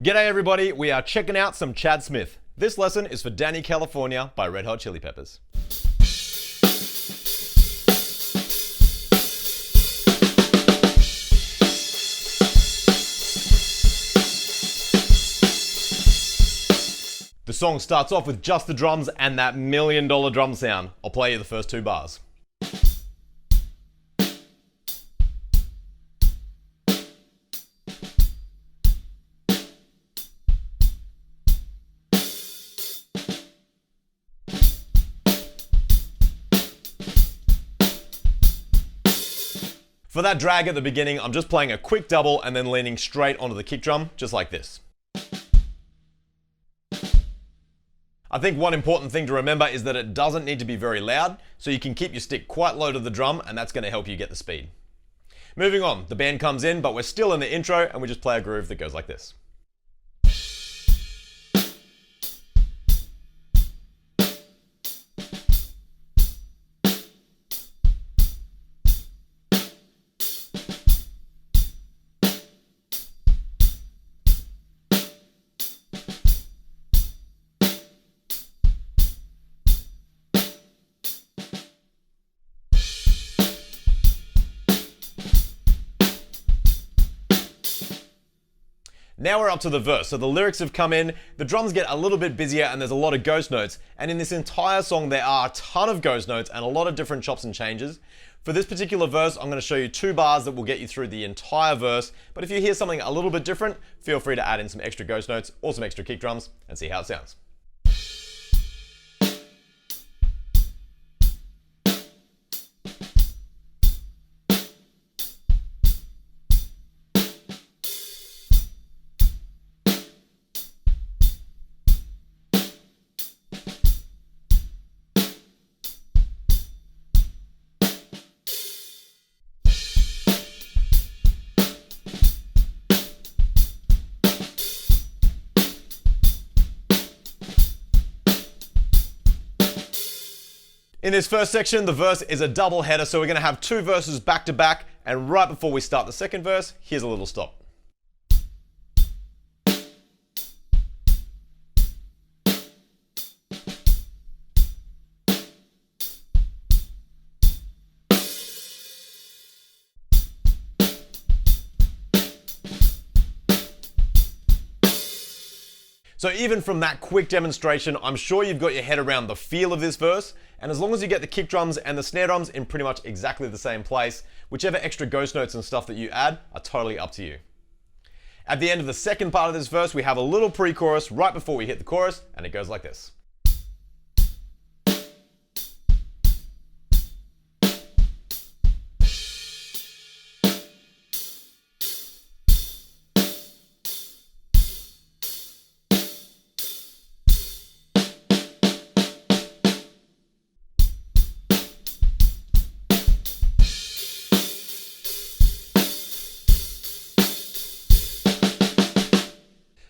G'day everybody, we are checking out some Chad Smith. This lesson is for Dani California by Red Hot Chili Peppers. The song starts off with just the drums and that $1 million drum sound. I'll play you the first two bars. For that drag at the beginning, I'm just playing a quick double and then leaning straight onto the kick drum, just like this. I think one important thing to remember is that it doesn't need to be very loud, so you can keep your stick quite low to the drum and that's going to help you get the speed. Moving on, the band comes in, but we're still in the intro and we just play a groove that goes like this. Now we're up to the verse, so the lyrics have come in, the drums get a little bit busier and there's a lot of ghost notes, and in this entire song there are a ton of ghost notes and a lot of different chops and changes. For this particular verse, I'm going to show you two bars that will get you through the entire verse, but if you hear something a little bit different, feel free to add in some extra ghost notes or some extra kick drums and see how it sounds. In this first section, the verse is a double header, so we're going to have two verses back to back, and right before we start the second verse, here's a little stop. So even from that quick demonstration, I'm sure you've got your head around the feel of this verse, and as long as you get the kick drums and the snare drums in pretty much exactly the same place, whichever extra ghost notes and stuff that you add are totally up to you. At the end of the second part of this verse, we have a little pre-chorus right before we hit the chorus, and it goes like this.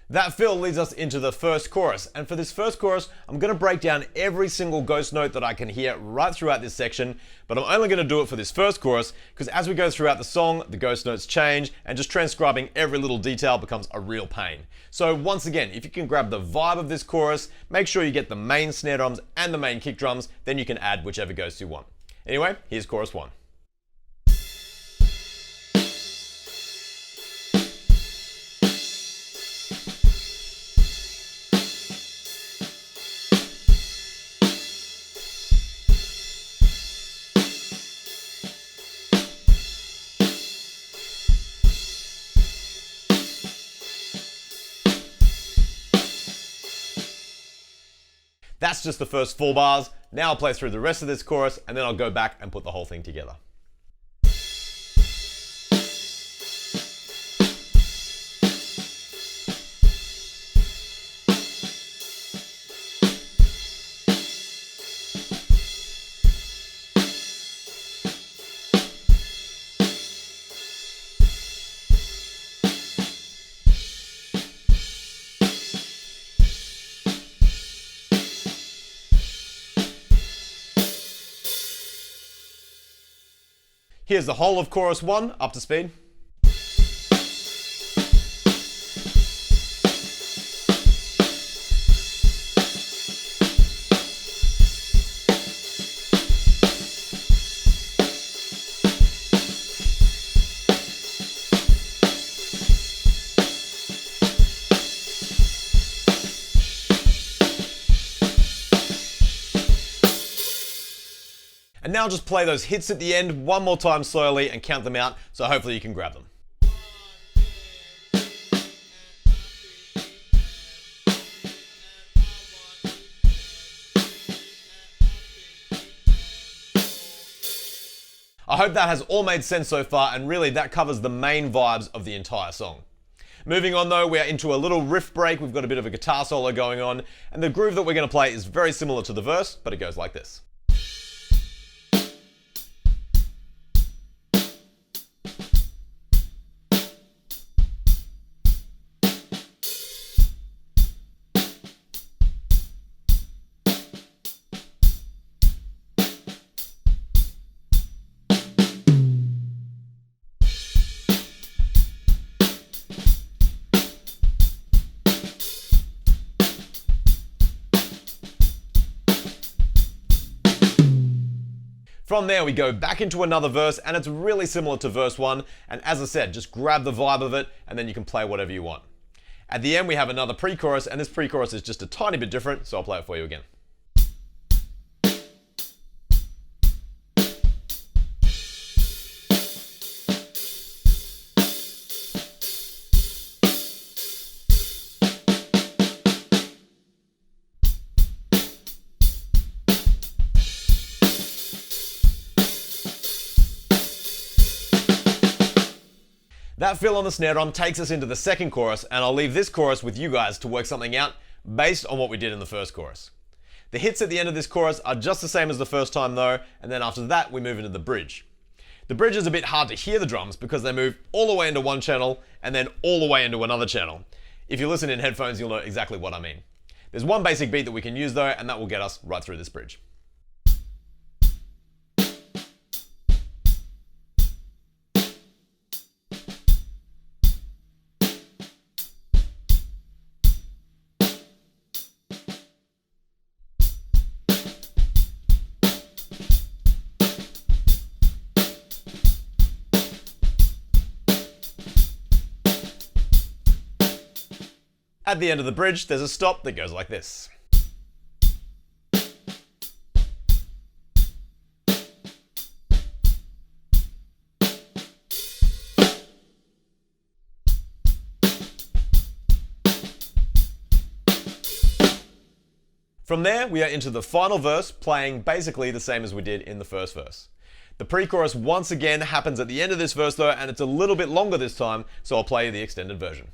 That fill leads us into the first chorus, and for this first chorus, I'm going to break down every single ghost note that I can hear right throughout this section, but I'm only going to do it for this first chorus, because as we go throughout the song, the ghost notes change, and just transcribing every little detail becomes a real pain. So once again, if you can grab the vibe of this chorus, make sure you get the main snare drums and the main kick drums, then you can add whichever ghost you want. Anyway, here's chorus one. That's just the first 4 bars. Now I'll play through the rest of this chorus and then I'll go back and put the whole thing together. Here's the whole of chorus 1 up to speed. And now just play those hits at the end one more time slowly and count them out, so hopefully you can grab them. I hope that has all made sense so far, and really that covers the main vibes of the entire song. Moving on though, we are into a little riff break. We've got a bit of a guitar solo going on, and the groove that we're going to play is very similar to the verse, but it goes like this. From there we go back into another verse, and it's really similar to verse 1, and as I said, just grab the vibe of it and then you can play whatever you want. At the end we have another pre-chorus, and this pre-chorus is just a tiny bit different, so I'll play it for you again. That fill on the snare drum takes us into the second chorus, and I'll leave this chorus with you guys to work something out based on what we did in the first chorus. The hits at the end of this chorus are just the same as the first time though, and then after that we move into the bridge. The bridge is a bit hard to hear the drums because they move all the way into one channel and then all the way into another channel. If you listen in headphones, you'll know exactly what I mean. There's one basic beat that we can use though, and that will get us right through this bridge. At the end of the bridge, there's a stop that goes like this. From there, we are into the final verse, playing basically the same as we did in the first verse. The pre-chorus once again happens at the end of this verse though, and it's a little bit longer this time, so I'll play you the extended version.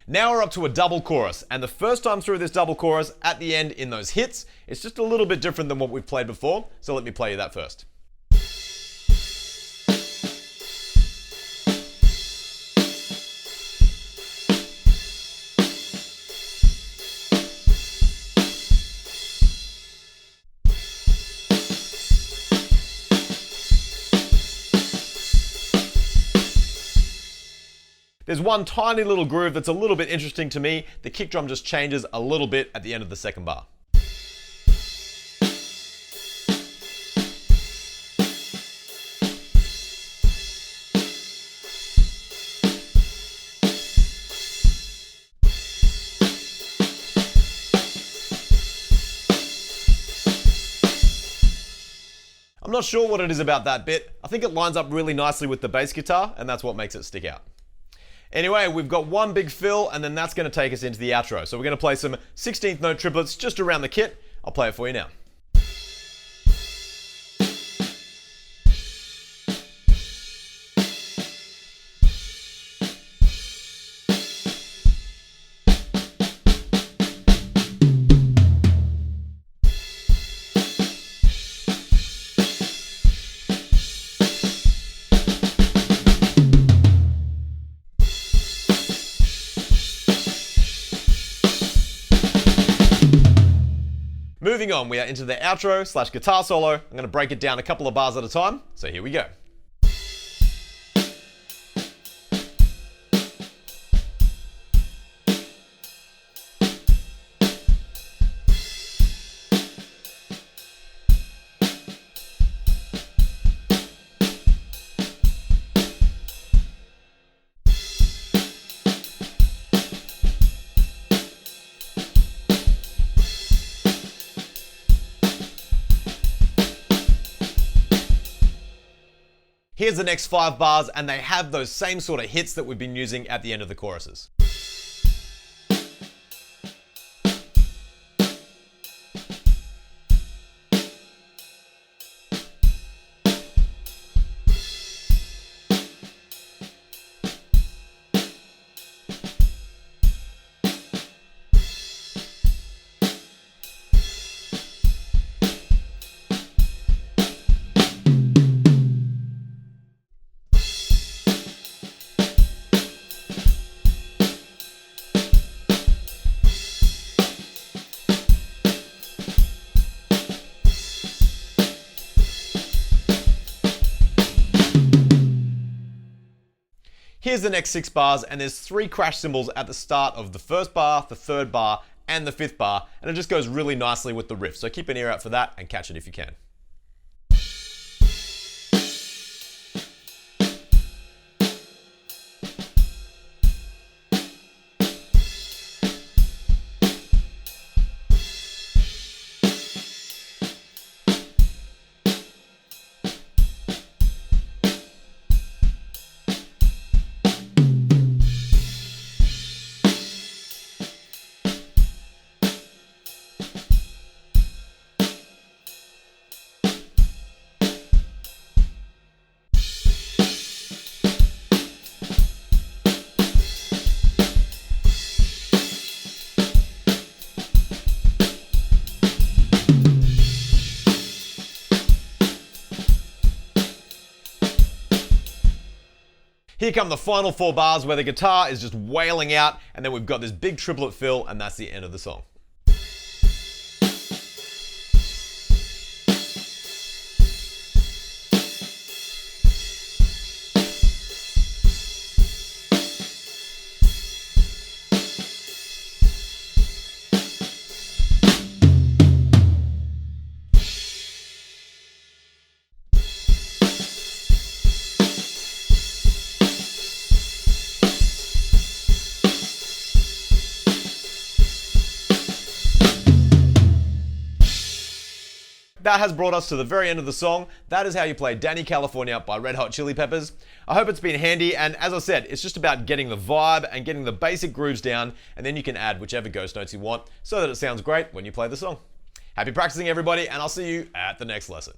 Now we're up to a double chorus, and the first time through this double chorus, at the end in those hits, it's just a little bit different than what we've played before, so let me play you that first. There's one tiny little groove that's a little bit interesting to me. The kick drum just changes a little bit at the end of the second bar. I'm not sure what it is about that bit. I think it lines up really nicely with the bass guitar, and that's what makes it stick out. Anyway, we've got one big fill, and then that's going to take us into the outro. So we're going to play some 16th note triplets just around the kit. I'll play it for you now. moving on, we are into the outro / guitar solo. I'm going to break it down a couple of bars at a time, so here we go. Here's the next 5 bars, and they have those same sort of hits that we've been using at the end of the choruses. Here's the next 6 bars, and there's 3 crash cymbals at the start of the first bar, the third bar, and the 5th bar, and it just goes really nicely with the riff. So keep an ear out for that and catch it if you can. Here come the final 4 bars where the guitar is just wailing out, and then we've got this big triplet fill, and that's the end of the song. That has brought us to the very end of the song. That is how you play Dani California by Red Hot Chili Peppers. I hope it's been handy, and as I said, it's just about getting the vibe and getting the basic grooves down, and then you can add whichever ghost notes you want so that it sounds great when you play the song. Happy practicing, everybody, and I'll see you at the next lesson.